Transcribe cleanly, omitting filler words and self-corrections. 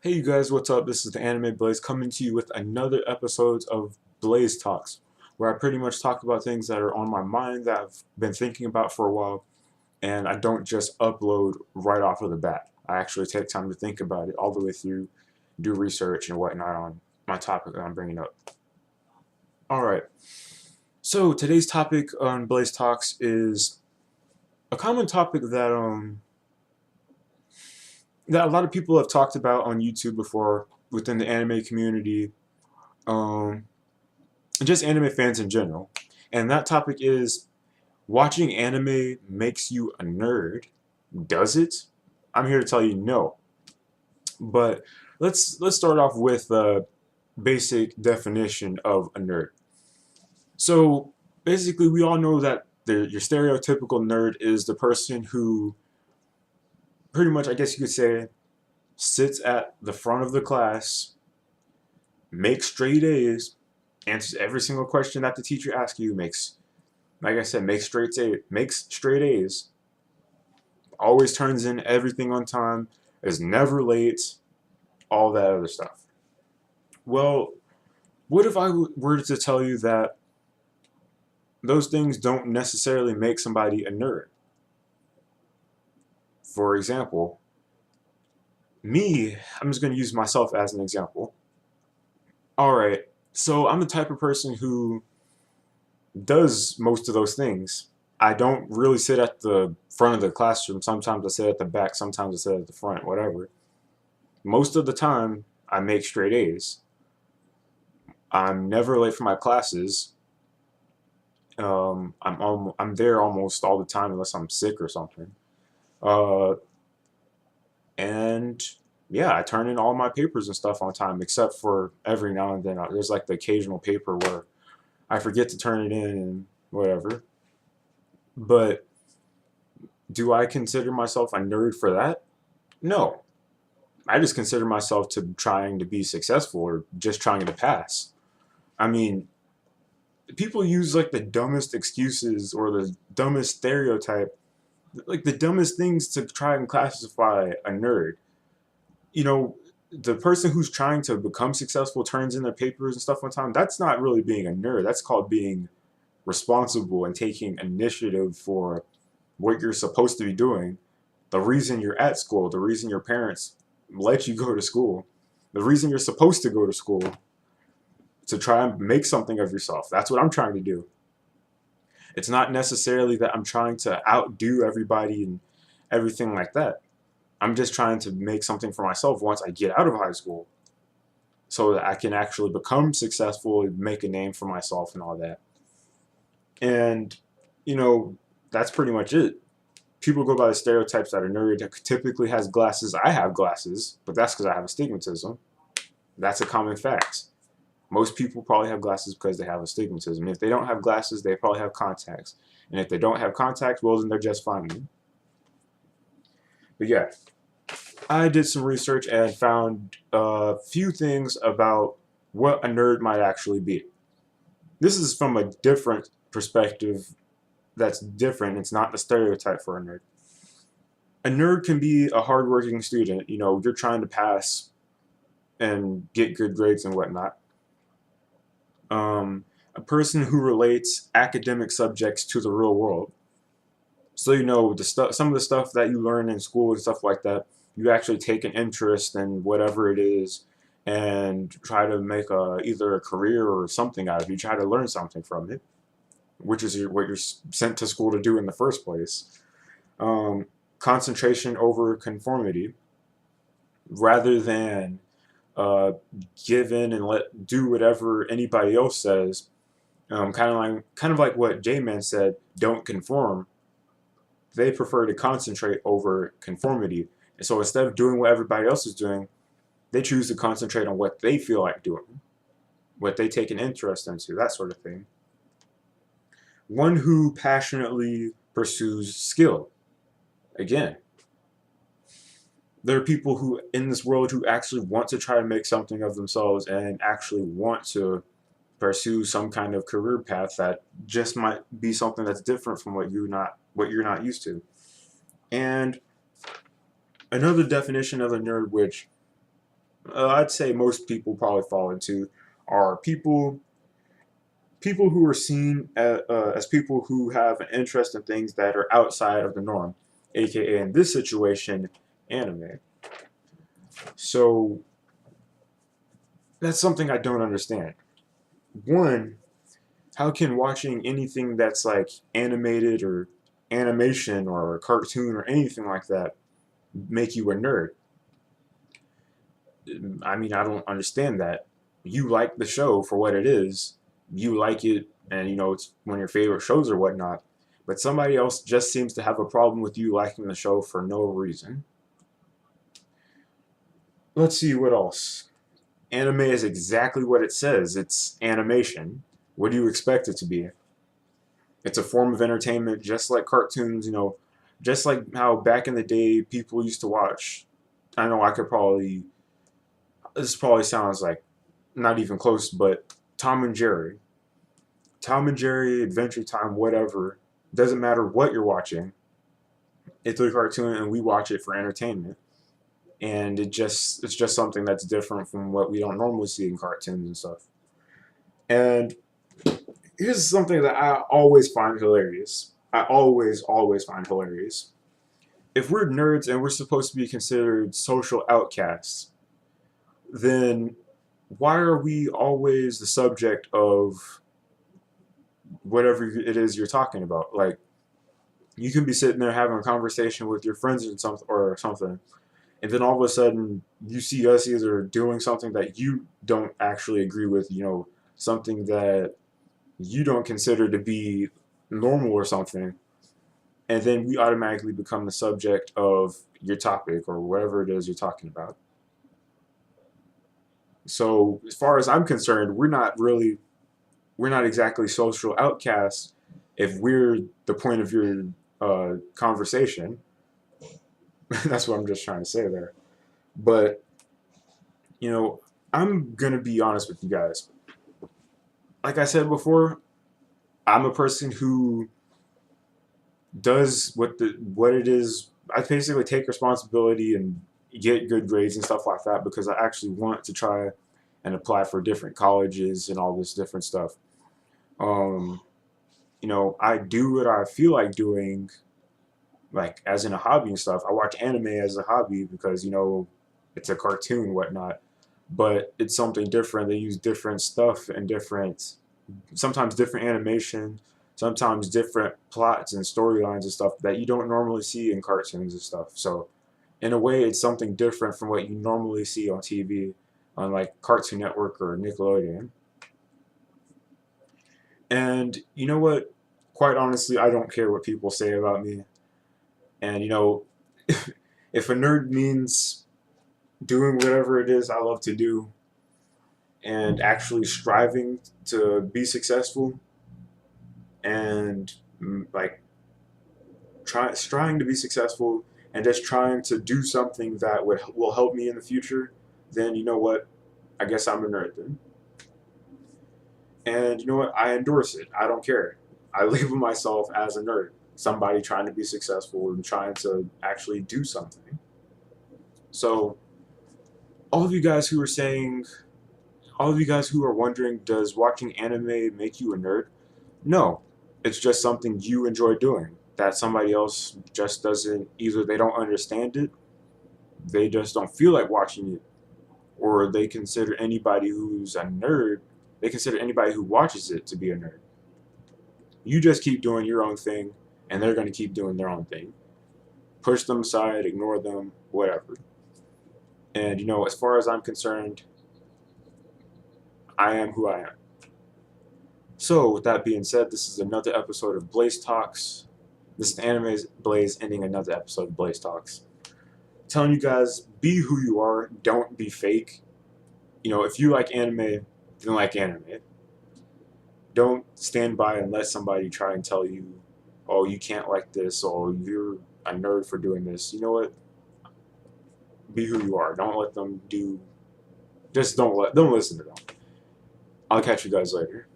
Hey you guys, what's up? This is the Anime Blaze coming to you with another episode of Blaze Talks, where I pretty much talk about things that are on my mind that I've been thinking about for a while, and I don't just upload right off of the bat. I actually take time to think about it all the way through, do research and whatnot on my topic that I'm bringing up. Alright, so today's topic on Blaze Talks is a common topic that a lot of people have talked about on YouTube before within the anime community. Um, just anime fans in general. And that topic is watching anime makes you a nerd. Does it? I'm here to tell you no. But let's start off with the basic definition of a nerd. So basically, we all know that your stereotypical nerd is the person who pretty much, I guess you could say, sits at the front of the class, makes straight A's, answers every single question that the teacher asks you, makes like I said, makes straight A's, always turns in everything on time, is never late, all that other stuff. Well, what if I were to tell you that those things don't necessarily make somebody a nerd? For example, me, I'm just going to use myself as an example. All right, so I'm the type of person who does most of those things. I don't really sit at the front of the classroom. Sometimes I sit at the back, sometimes I sit at the front, whatever. Most of the time, I make straight A's. I'm never late for my classes. I'm there almost all the time unless I'm sick or something. Uh, and yeah, I turn in all my papers and stuff on time, except for every now and then. There's like the occasional paper where I forget to turn it in and whatever. But do I consider myself a nerd for that? No. I just consider myself to trying to be successful or just trying to pass. I mean, people use like the dumbest excuses or the dumbest stereotype, like the dumbest things to try and classify a nerd. You know, the person who's trying to become successful turns in their papers and stuff on time. That's not really being a nerd. That's called being responsible and taking initiative for what you're supposed to be doing. The reason you're at school, the reason your parents let you go to school, the reason you're supposed to go to school to try and make something of yourself. That's what I'm trying to do. It's not necessarily that I'm trying to outdo everybody and everything like that. I'm just trying to make something for myself once I get out of high school so that I can actually become successful and make a name for myself and all that. And, you know, that's pretty much it. People go by the stereotypes that a nerd typically has glasses. I have glasses, but that's because I have astigmatism. That's a common fact. Most people probably have glasses because they have astigmatism. If they don't have glasses, they probably have contacts. And if they don't have contacts, well, then they're just fine. But yeah, I did some research and found a few things about what a nerd might actually be. This is from a different perspective that's different. It's not the stereotype for a nerd. A nerd can be a hardworking student. You know, you're trying to pass and get good grades and whatnot. A person who relates academic subjects to the real world. So you know the stuff, some of the stuff that you learn in school and stuff like that. You actually take an interest in whatever it is and try to make either a career or something out of it. You try to learn something from it, which is what you're sent to school to do in the first place. Um, Concentration over conformity, rather than uh, give in and let do whatever anybody else says. Kind of like what J-Man said, don't conform. They prefer to concentrate over conformity. And so instead of doing what everybody else is doing, they choose to concentrate on what they feel like doing, what they take an interest into, that sort of thing. One who passionately pursues skill. Again, there are people who in this world who actually want to try to make something of themselves and actually want to pursue some kind of career path that just might be something that's different from what you're not used to. And another definition of a nerd, which I'd say most people probably fall into are people who are seen as people who have an interest in things that are outside of the norm, aka in this situation, anime. So that's something I don't understand. One, how can watching anything that's like animated or animation or a cartoon or anything like that make you a nerd? I mean, I don't understand that. You like the show for what it is. You like it, and you know it's one of your favorite shows or whatnot. But somebody else just seems to have a problem with you liking the show for no reason. Let's see what else. Anime is exactly what it says. It's animation. What do you expect it to be? It's a form of entertainment, just like cartoons. You know, just like how back in the day people used to watch. I know I could probably. This probably sounds like not even close, but Tom and Jerry. Tom and Jerry, Adventure Time, whatever. Doesn't matter what you're watching. It's a cartoon, and we watch it for entertainment. And it's just something that's different from what we don't normally see in cartoons and stuff. And here's something that I always find hilarious. I always find hilarious. If we're nerds and we're supposed to be considered social outcasts, then why are we always the subject of whatever it is you're talking about? Like, you can be sitting there having a conversation with your friends or something, and then all of a sudden you see us either doing something that you don't actually agree with, you know, something that you don't consider to be normal or something, and then we automatically become the subject of your topic or whatever it is you're talking about. So as far as I'm concerned, we're not exactly social outcasts if we're the point of your conversation. That's what I'm just trying to say there. But you know, I'm gonna be honest with you guys. Like I said before, I'm a person who does what it is. I basically take responsibility and get good grades and stuff like that because I actually want to try and apply for different colleges and all this different stuff. Um, you know, I do what I feel like doing, like as in a hobby and stuff. I watch anime as a hobby because you know it's a cartoon, whatnot. But it's something different. They use different stuff and different, sometimes different animation, sometimes different plots and storylines and stuff that you don't normally see in cartoons and stuff. So, in a way, it's something different from what you normally see on TV, on like Cartoon Network or Nickelodeon. And you know what? Quite honestly, I don't care what people say about me. And you know, if a nerd means doing whatever it is I love to do and actually striving to be successful and like trying to be successful and just trying to do something that will help me in the future, then you know what? I guess I'm a nerd then. And you know what? I endorse it. I don't care. I label myself as a nerd, somebody trying to be successful and trying to actually do something. So, all of you guys who are saying, all of you guys who are wondering, does watching anime make you a nerd? No, it's just something you enjoy doing that somebody else just doesn't, either they don't understand it, they just don't feel like watching it, or they consider anybody who's a nerd, they consider anybody who watches it to be a nerd. You just keep doing your own thing, and they're going to keep doing their own thing. Push them aside, ignore them, whatever. And you know, as far as I'm concerned, I am who I am. So, with that being said, this is another episode of Blaze Talks. This is Anime Blaze ending another episode of Blaze Talks. Telling you guys, be who you are, don't be fake. You know, if you like anime, then like anime. Don't stand by and let somebody try and tell you, oh, you can't like this, or you're a nerd for doing this. You know what? Be who you are. Don't let them do, just don't listen to them. I'll catch you guys later.